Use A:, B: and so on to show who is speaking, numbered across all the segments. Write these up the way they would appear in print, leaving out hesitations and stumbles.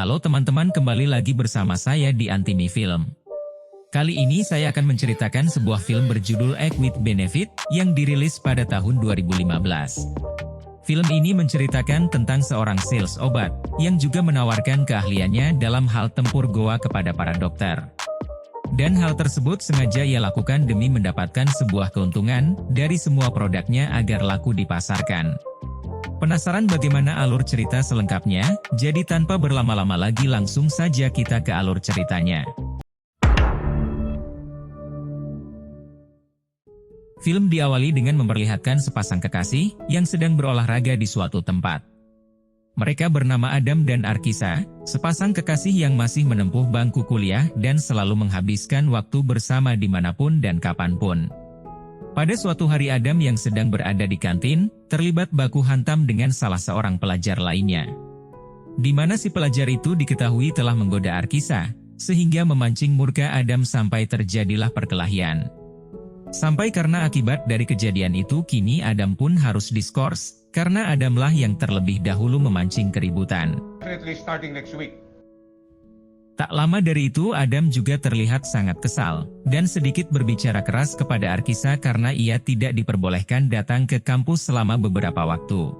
A: Halo teman-teman, kembali lagi bersama saya di Antimi Film. Kali ini saya akan menceritakan sebuah film berjudul Act with Benefit yang dirilis pada tahun 2015. Film ini menceritakan tentang seorang sales obat yang juga menawarkan keahliannya dalam hal tempur goa kepada para dokter. Dan hal tersebut sengaja ia lakukan demi mendapatkan sebuah keuntungan dari semua produknya agar laku dipasarkan. Penasaran bagaimana alur cerita selengkapnya? Jadi tanpa berlama-lama lagi langsung saja kita ke alur ceritanya. Film diawali dengan memperlihatkan sepasang kekasih yang sedang berolahraga di suatu tempat. Mereka bernama Adam dan Arkisa, sepasang kekasih yang masih menempuh bangku kuliah dan selalu menghabiskan waktu bersama dimanapun dan kapanpun. Pada suatu hari Adam yang sedang berada di kantin, terlibat baku hantam dengan salah seorang pelajar lainnya. Di mana si pelajar itu diketahui telah menggoda Arkisa, sehingga memancing murka Adam sampai terjadilah perkelahian. Sampai karena akibat dari kejadian itu kini Adam pun harus diskors, karena Adamlah yang terlebih dahulu memancing keributan. Tak lama dari itu Adam juga terlihat sangat kesal, dan sedikit berbicara keras kepada Arkisa karena ia tidak diperbolehkan datang ke kampus selama beberapa waktu.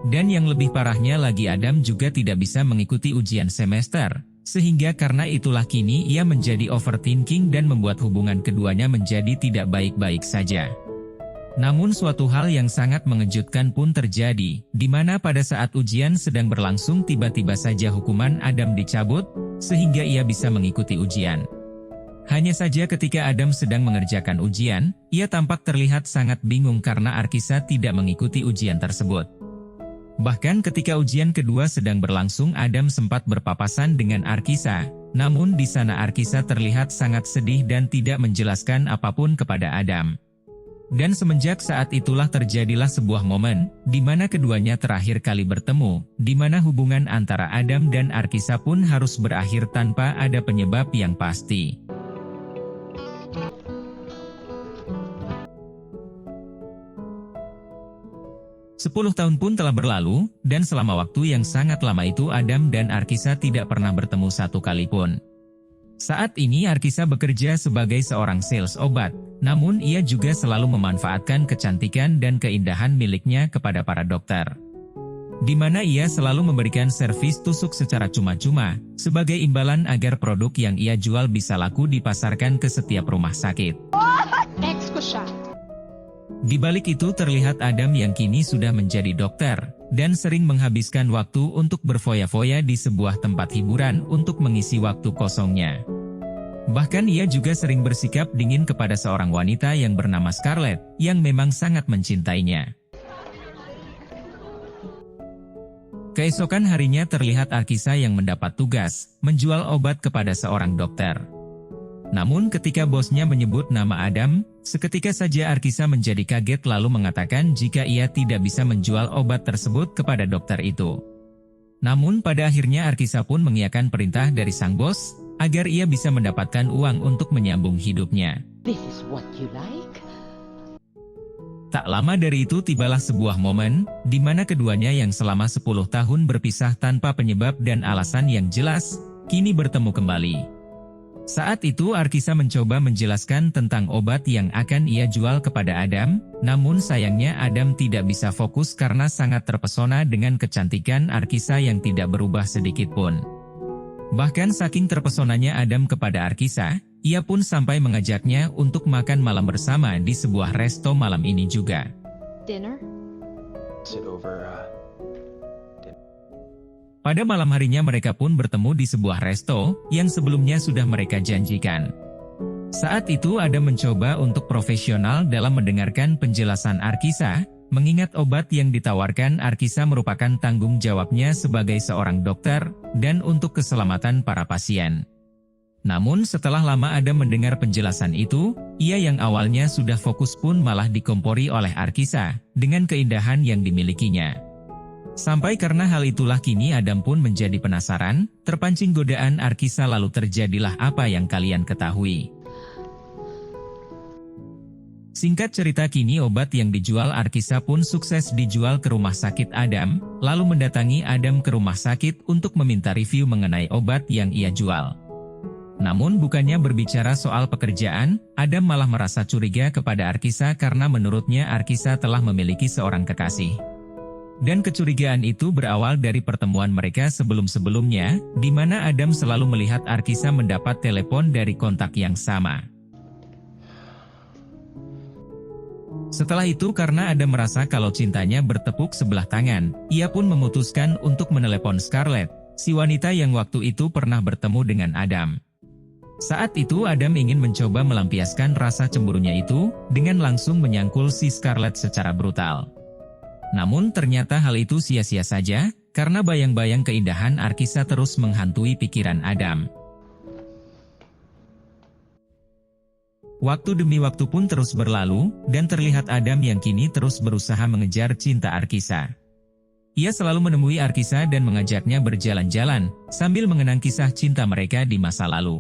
A: Dan yang lebih parahnya lagi Adam juga tidak bisa mengikuti ujian semester, sehingga karena itulah kini ia menjadi overthinking dan membuat hubungan keduanya menjadi tidak baik-baik saja. Namun suatu hal yang sangat mengejutkan pun terjadi, di mana pada saat ujian sedang berlangsung tiba-tiba saja hukuman Adam dicabut, sehingga ia bisa mengikuti ujian. Hanya saja ketika Adam sedang mengerjakan ujian, ia tampak terlihat sangat bingung karena Arkisa tidak mengikuti ujian tersebut. Bahkan ketika ujian kedua sedang berlangsung Adam sempat berpapasan dengan Arkisa, namun di sana Arkisa terlihat sangat sedih dan tidak menjelaskan apapun kepada Adam. Dan semenjak saat itulah terjadilah sebuah momen, di mana keduanya terakhir kali bertemu, di mana hubungan antara Adam dan Arkisa pun harus berakhir tanpa ada penyebab yang pasti. Sepuluh tahun pun telah berlalu, dan selama waktu yang sangat lama itu Adam dan Arkisa tidak pernah bertemu satu kali pun. Saat ini Arkisa bekerja sebagai seorang sales obat, namun ia juga selalu memanfaatkan kecantikan dan keindahan miliknya kepada para dokter. Di mana ia selalu memberikan servis tusuk secara cuma-cuma, sebagai imbalan agar produk yang ia jual bisa laku dipasarkan ke setiap rumah sakit. Di balik itu terlihat Adam yang kini sudah menjadi dokter, dan sering menghabiskan waktu untuk berfoya-foya di sebuah tempat hiburan untuk mengisi waktu kosongnya. Bahkan ia juga sering bersikap dingin kepada seorang wanita yang bernama Scarlett, yang memang sangat mencintainya. Keesokan harinya terlihat Arkisa yang mendapat tugas, menjual obat kepada seorang dokter. Namun ketika bosnya menyebut nama Adam, seketika saja Arkisa menjadi kaget lalu mengatakan jika ia tidak bisa menjual obat tersebut kepada dokter itu. Namun pada akhirnya Arkisa pun mengiyakan perintah dari sang bos, agar ia bisa mendapatkan uang untuk menyambung hidupnya.
B: This is what you like?
A: Tak lama dari itu tibalah sebuah momen, di mana keduanya yang selama 10 tahun berpisah tanpa penyebab dan alasan yang jelas, kini bertemu kembali. Saat itu Arkisa mencoba menjelaskan tentang obat yang akan ia jual kepada Adam, namun sayangnya Adam tidak bisa fokus karena sangat terpesona dengan kecantikan Arkisa yang tidak berubah sedikit pun. Bahkan saking terpesonanya Adam kepada Arkisa, ia pun sampai mengajaknya untuk makan malam bersama di sebuah resto malam ini juga.
B: Dinner?
A: Pada malam harinya mereka pun bertemu di sebuah resto yang sebelumnya sudah mereka janjikan. Saat itu Adam mencoba untuk profesional dalam mendengarkan penjelasan Arkisa, mengingat obat yang ditawarkan Arkisa merupakan tanggung jawabnya sebagai seorang dokter, dan untuk keselamatan para pasien. Namun setelah lama Adam mendengar penjelasan itu, ia yang awalnya sudah fokus pun malah dikompori oleh Arkisa, dengan keindahan yang dimilikinya. Sampai karena hal itulah kini Adam pun menjadi penasaran, terpancing godaan Arkisa lalu terjadilah apa yang kalian ketahui. Singkat cerita kini obat yang dijual Arkisa pun sukses dijual ke rumah sakit Adam, lalu mendatangi Adam ke rumah sakit untuk meminta review mengenai obat yang ia jual. Namun bukannya berbicara soal pekerjaan, Adam malah merasa curiga kepada Arkisa karena menurutnya Arkisa telah memiliki seorang kekasih. Dan kecurigaan itu berawal dari pertemuan mereka sebelum-sebelumnya, di mana Adam selalu melihat Arkisa mendapat telepon dari kontak yang sama. Setelah itu karena Adam merasa kalau cintanya bertepuk sebelah tangan, ia pun memutuskan untuk menelepon Scarlett, si wanita yang waktu itu pernah bertemu dengan Adam. Saat itu Adam ingin mencoba melampiaskan rasa cemburunya itu, dengan langsung menyangkul si Scarlett secara brutal. Namun ternyata hal itu sia-sia saja, karena bayang-bayang keindahan Arkisa terus menghantui pikiran Adam. Waktu demi waktu pun terus berlalu, dan terlihat Adam yang kini terus berusaha mengejar cinta Arkisa. Ia selalu menemui Arkisa dan mengajaknya berjalan-jalan, sambil mengenang kisah cinta mereka di masa lalu.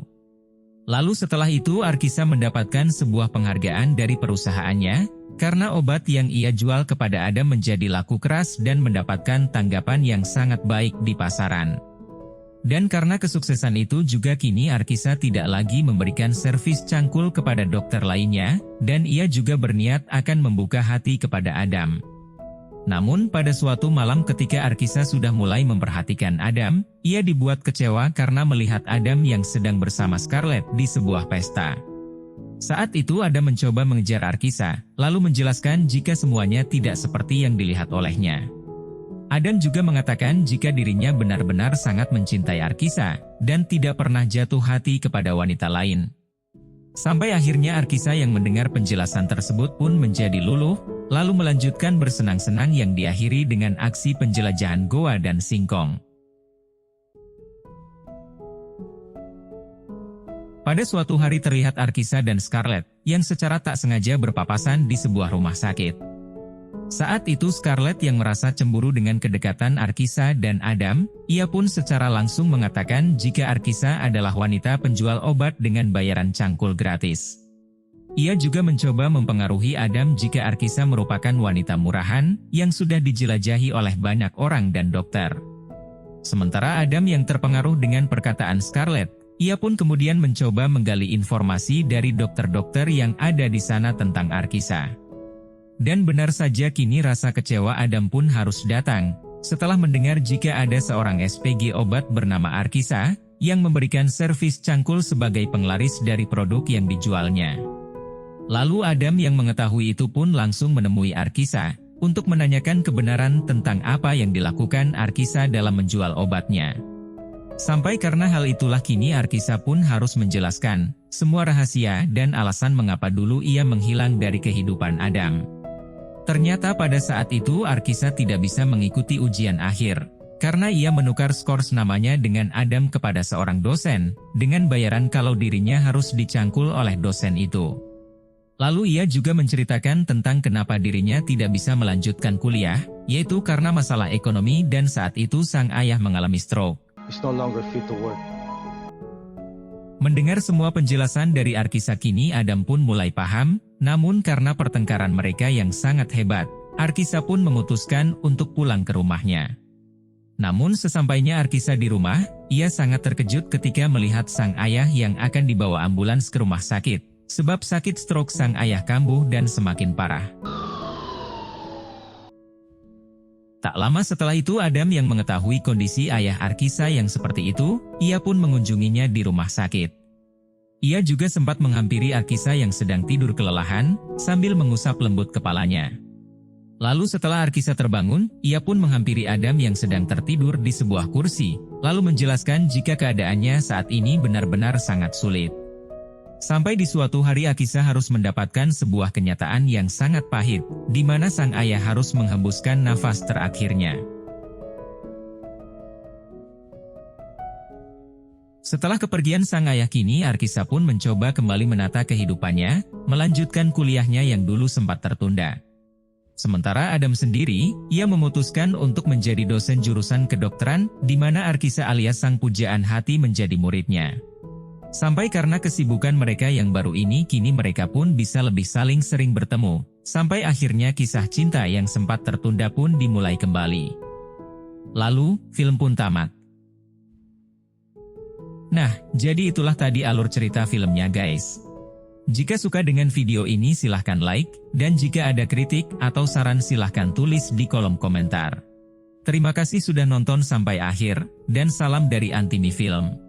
A: Lalu setelah itu Arkisa mendapatkan sebuah penghargaan dari perusahaannya, karena obat yang ia jual kepada Adam menjadi laku keras dan mendapatkan tanggapan yang sangat baik di pasaran. Dan karena kesuksesan itu juga kini Arkisa tidak lagi memberikan servis cangkul kepada dokter lainnya, dan ia juga berniat akan membuka hati kepada Adam. Namun pada suatu malam ketika Arkisa sudah mulai memperhatikan Adam, ia dibuat kecewa karena melihat Adam yang sedang bersama Scarlett di sebuah pesta. Saat itu Adam mencoba mengejar Arkisa, lalu menjelaskan jika semuanya tidak seperti yang dilihat olehnya. Adam juga mengatakan jika dirinya benar-benar sangat mencintai Arkisa, dan tidak pernah jatuh hati kepada wanita lain. Sampai akhirnya Arkisa yang mendengar penjelasan tersebut pun menjadi luluh, lalu melanjutkan bersenang-senang yang diakhiri dengan aksi penjelajahan goa dan singkong. Pada suatu hari terlihat Arkisa dan Scarlett, yang secara tak sengaja berpapasan di sebuah rumah sakit. Saat itu Scarlett yang merasa cemburu dengan kedekatan Arkisa dan Adam, ia pun secara langsung mengatakan jika Arkisa adalah wanita penjual obat dengan bayaran cangkul gratis. Ia juga mencoba mempengaruhi Adam jika Arkisa merupakan wanita murahan, yang sudah dijelajahi oleh banyak orang dan dokter. Sementara Adam yang terpengaruh dengan perkataan Scarlett, ia pun kemudian mencoba menggali informasi dari dokter-dokter yang ada di sana tentang Arkisa. Dan benar saja kini rasa kecewa Adam pun harus datang, setelah mendengar jika ada seorang SPG obat bernama Arkisa, yang memberikan servis cangkul sebagai penglaris dari produk yang dijualnya. Lalu Adam yang mengetahui itu pun langsung menemui Arkisa, untuk menanyakan kebenaran tentang apa yang dilakukan Arkisa dalam menjual obatnya. Sampai karena hal itulah kini Arkisa pun harus menjelaskan semua rahasia dan alasan mengapa dulu ia menghilang dari kehidupan Adam. Ternyata pada saat itu Arkisa tidak bisa mengikuti ujian akhir, karena ia menukar skor namanya dengan Adam kepada seorang dosen, dengan bayaran kalau dirinya harus dicangkul oleh dosen itu. Lalu ia juga menceritakan tentang kenapa dirinya tidak bisa melanjutkan kuliah, yaitu karena masalah ekonomi dan saat itu sang ayah mengalami stroke.
C: He's no longer fit to work.
A: Mendengar semua penjelasan dari Arkisa kini Adam pun mulai paham, namun karena pertengkaran mereka yang sangat hebat, Arkisa pun memutuskan untuk pulang ke rumahnya. Namun sesampainya Arkisa di rumah, ia sangat terkejut ketika melihat sang ayah yang akan dibawa ambulans ke rumah sakit, sebab sakit stroke sang ayah kambuh dan semakin parah. Tak lama setelah itu Adam yang mengetahui kondisi ayah Arkisa yang seperti itu, ia pun mengunjunginya di rumah sakit. Ia juga sempat menghampiri Arkisa yang sedang tidur kelelahan, sambil mengusap lembut kepalanya. Lalu setelah Arkisa terbangun, ia pun menghampiri Adam yang sedang tertidur di sebuah kursi, lalu menjelaskan jika keadaannya saat ini benar-benar sangat sulit. Sampai di suatu hari Arkisa harus mendapatkan sebuah kenyataan yang sangat pahit, di mana sang ayah harus menghembuskan nafas terakhirnya. Setelah kepergian sang ayah kini Arkisa pun mencoba kembali menata kehidupannya, melanjutkan kuliahnya yang dulu sempat tertunda. Sementara Adam sendiri, ia memutuskan untuk menjadi dosen jurusan kedokteran, di mana Arkisa alias sang pujaan hati menjadi muridnya. Sampai karena kesibukan mereka yang baru ini, kini mereka pun bisa lebih saling sering bertemu. Sampai akhirnya kisah cinta yang sempat tertunda pun dimulai kembali. Lalu, film pun tamat. Nah, jadi itulah tadi alur cerita filmnya guys. Jika suka dengan video ini silahkan like, dan jika ada kritik atau saran silahkan tulis di kolom komentar. Terima kasih sudah nonton sampai akhir, dan salam dari Antimi Film.